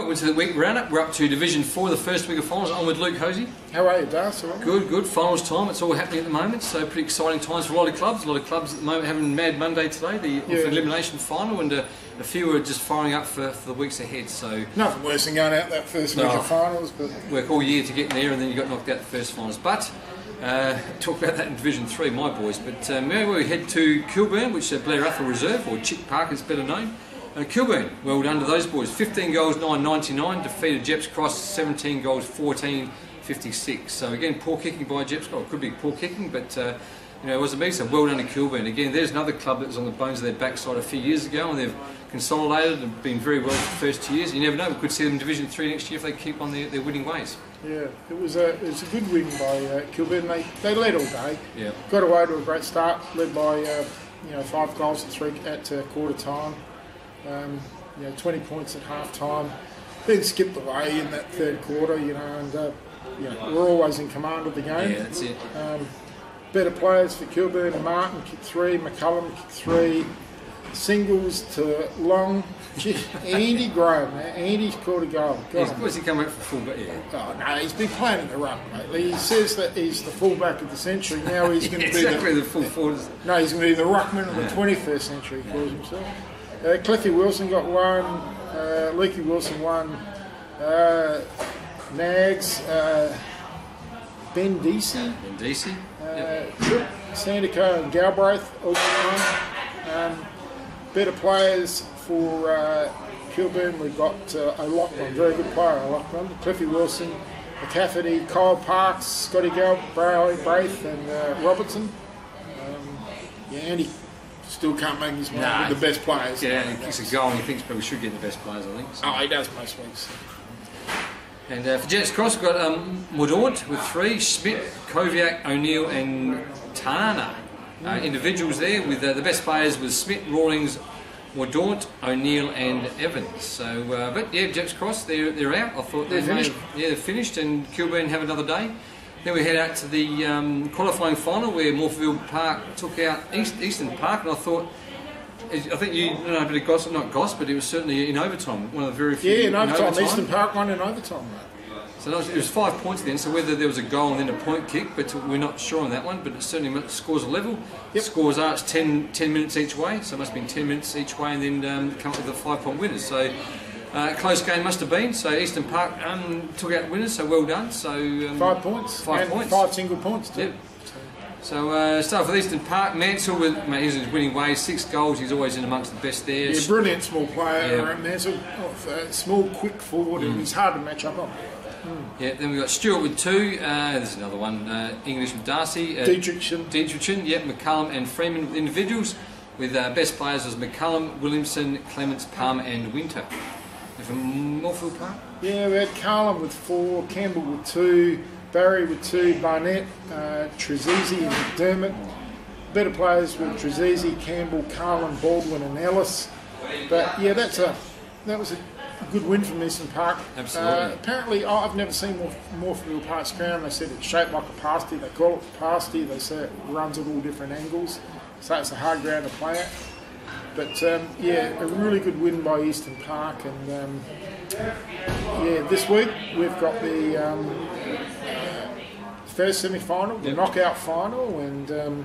welcome to the week roundup. We're up to Division 4, the first week of finals. I'm with Luke Hosey. How are you, Darcy? Good, good. Finals time. It's all happening at the moment, so pretty exciting times for a lot of clubs. A lot of clubs at the moment having Mad Monday today, the elimination final, and a few are just firing up for the weeks ahead. So nothing worse than going out that first week of finals. But work all year to get there, and then you got knocked out the first finals. But talk about that in Division 3, my boys. But now we head to Kilburn, which is Blair Athol Reserve, or Chick Park as better known. Kilburn, well done to those boys. 15 goals, 9.99. Defeated Jeps Cross, 17 goals, 14.56. So again, poor kicking by Jeps Cross. It could be poor kicking, but you know, it wasn't me. So well done to Kilburn. Again, there's another club that was on the bones of their backside a few years ago, and they've consolidated and been very well for the first 2 years. You never know. We could see them in Division 3 next year if they keep on their winning ways. Yeah, it was a good win by Kilburn. They led all day. Yeah. Got away to a great start. Led by 5 goals at quarter time. 20 points at half time, then skipped away in that third quarter, and we're always in command of the game. Yeah, that's it. Better players for Kilburn. Martin kicked 3, McCullum kicked 3, singles to Long. Andy Graham, Andy's caught a goal. Where's he come out for fullback? Yeah. Oh no, he's been playing in the ruck lately. He says that he's the fullback of the century. Now he's going to be the full forward. No, he's going to be the ruckman of the 21st century. He calls himself. Cliffy Wilson got 1, Leaky Wilson 1, Nags, Ben Darcy, Tripp, Sandico and Galbraith all got 1. Better players for Kilburn, we've got O'Loughlin, very good player, O'Loughlin, Cliffy Wilson, McCafferty, Kyle Parks, Scotty Galbraith and Robertson. Andy still can't make his mind with the best players. Yeah, he kicks a goal and he thinks probably should get the best players, I think. So. Oh, he does most weeks. And for Jets Cross, we've got Mordaunt with 3, Schmidt, Koviak, O'Neill and Tana. Individuals there with the best players with Schmidt, Rawlings, Mordaunt, O'Neill and Evans. So, but yeah, Jets Cross, they're out. I thought they're finished. They're finished, and Kilburn have another day. Then we head out to the qualifying final where Morpheville Park took out Eastern Park, and I think you know a bit of gossip, not gossip, but it was certainly in overtime. One of the very few. Yeah, in overtime. Eastern Park won in overtime, mate. So it was 5 points then. So whether there was a goal and then a point kick, but we're not sure on that one. But it certainly scores are level. Yep. Scores are 10 minutes each way, so it must have been 10 minutes each way, and then come up with the 5-point winners. So. Close game must have been. So Eastern Park took out winners. So well done. So 5 points. 5 points. 5 single points too. Yep. So start with Eastern Park. Mansell he's in his winning ways. 6 goals. He's always in amongst the best there. Yeah, brilliant small player. Mansell, small, quick forward, and he's hard to match up on. Yeah. Then we got Stewart with 2. There's another one. English with Darcy. Dietrichson. Yep. McCullum and Freeman with individuals. With best players was McCullum, Williamson, Clements, Palmer, and Winter. From Morpheville Park? Yeah, we had Carlin with 4, Campbell with 2, Barry with 2, Barnett, Trezizi and McDermott. Better players with Trezizi, Campbell, Carlin, Baldwin and Ellis. But yeah, that was a good win from Eastern Park. Absolutely. Apparently, I've never seen Morpheville Park's ground. They said it's shaped like a pasty. They call it a pasty. They say it runs at all different angles. So it's a hard ground to play at. But yeah, a really good win by Eastern Park, and this week we've got the first semi-final, the knockout final, and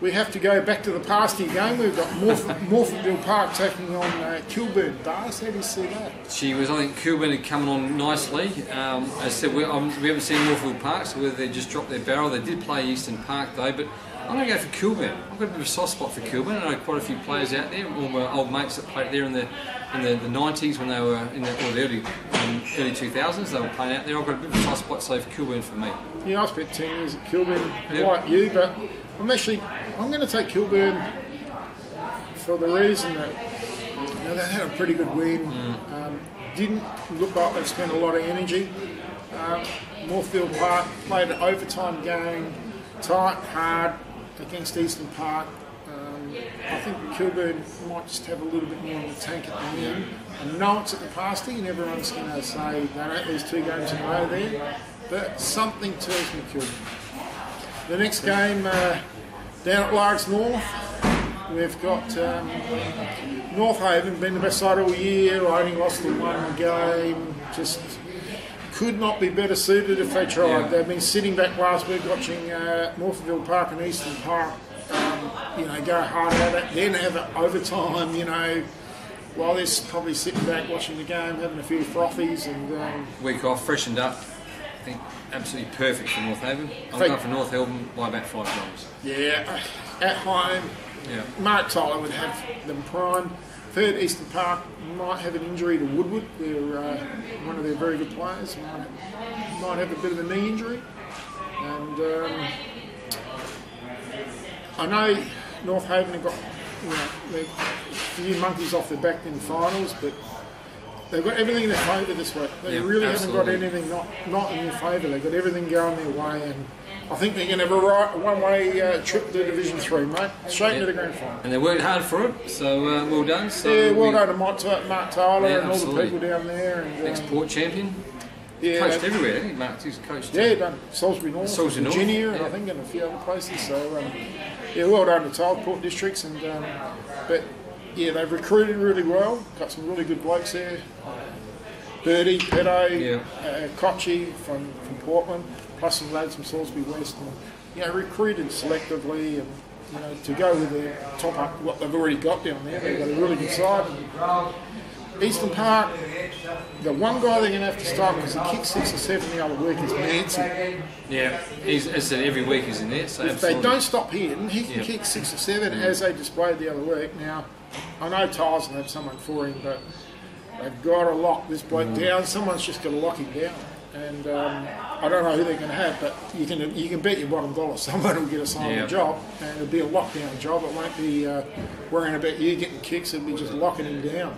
we have to go back to the pasty game. We've got Morpheville Park taking on Kilburn. Darcy, how do you see that? I think Kilburn had come on nicely. As I said, we haven't seen Morpheville Park, so whether they just dropped their barrel. They did play Eastern Park though, but I'm going to go for Kilburn. I've got a bit of a soft spot for Kilburn. I know quite a few players out there, all my old mates that played there in the 90s when they were in the early 2000s. They were playing out there. I've got a bit of a soft spot, so for Kilburn for me. Yeah, I spent 10 years at Kilburn, like you, but I'm going to take Kilburn for the reason that they had a pretty good win. Didn't look like they spent a lot of energy. Morpheville Park played an overtime game, tight, hard, against Eastern Park. I think Kilburn might just have a little bit more in the tank at the end. I know it's at the pasty and everyone's going to say they don't lose 2 games in a row there, but something tells me Kilburn. The next game down at Largs North, we've got North Haven, been the best side all year, only lost the one game, just could not be better suited if they tried. Yeah. They've been sitting back last week watching Morpheville Park and Eastern Park, go hard at it, then have it overtime, while they're probably sitting back watching the game, having a few frothies and... Week off, freshened up. I think absolutely perfect for North Haven. I'm going for North Haven by about 5 goals. Yeah, at home, Yeah. Mark Tyler would have them primed. Third, Eastern Park might have an injury to Woodward. They're one of their very good players. Might have a bit of a knee injury. And I know North Haven have got a few monkeys off their back in the finals, but they've got everything in their favour this week. They really haven't got anything not in their favour. They've got everything going their way, and I think they're going to have a one-way trip to Division 3, mate. Straight into the grand final. And they worked hard for it, so well done. So well done to Mark Tyler and all the people down there. And, Export champion. Yeah, coached everywhere, I think Mark. He's coached. Yeah, done Salisbury North, Virginia, and I think in a few other places. So, well done to Tyler Port Districts. And but yeah, they've recruited really well. Got some really good blokes there. Birdie, Pedo, Kochi from Portland, plus some lads from Salisbury West, and recruited selectively, and to go with their top up what they've already got down there. They've got a really good side. Eastern Park, the one guy they're going to have to stop because he kicks 6 or 7 the other week is Nancy. Yeah, as I said, every week he's in there. So if they don't stop him, he can kick 6 or 7 as they displayed the other week. Now, I know Tyles will have someone for him, but they've got to lock this bloke down. Someone's just got to lock him down. And I don't know who they're going to have, but you can bet your bottom dollar someone will get assigned a job, and it'll be a lockdown job. It won't be worrying about you getting kicks, it'll be just locking him down.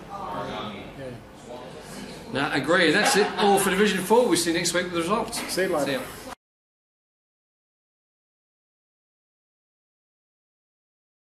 No, agree. That's it. All for Division 4. We'll see you next week with the results. See you later. See you.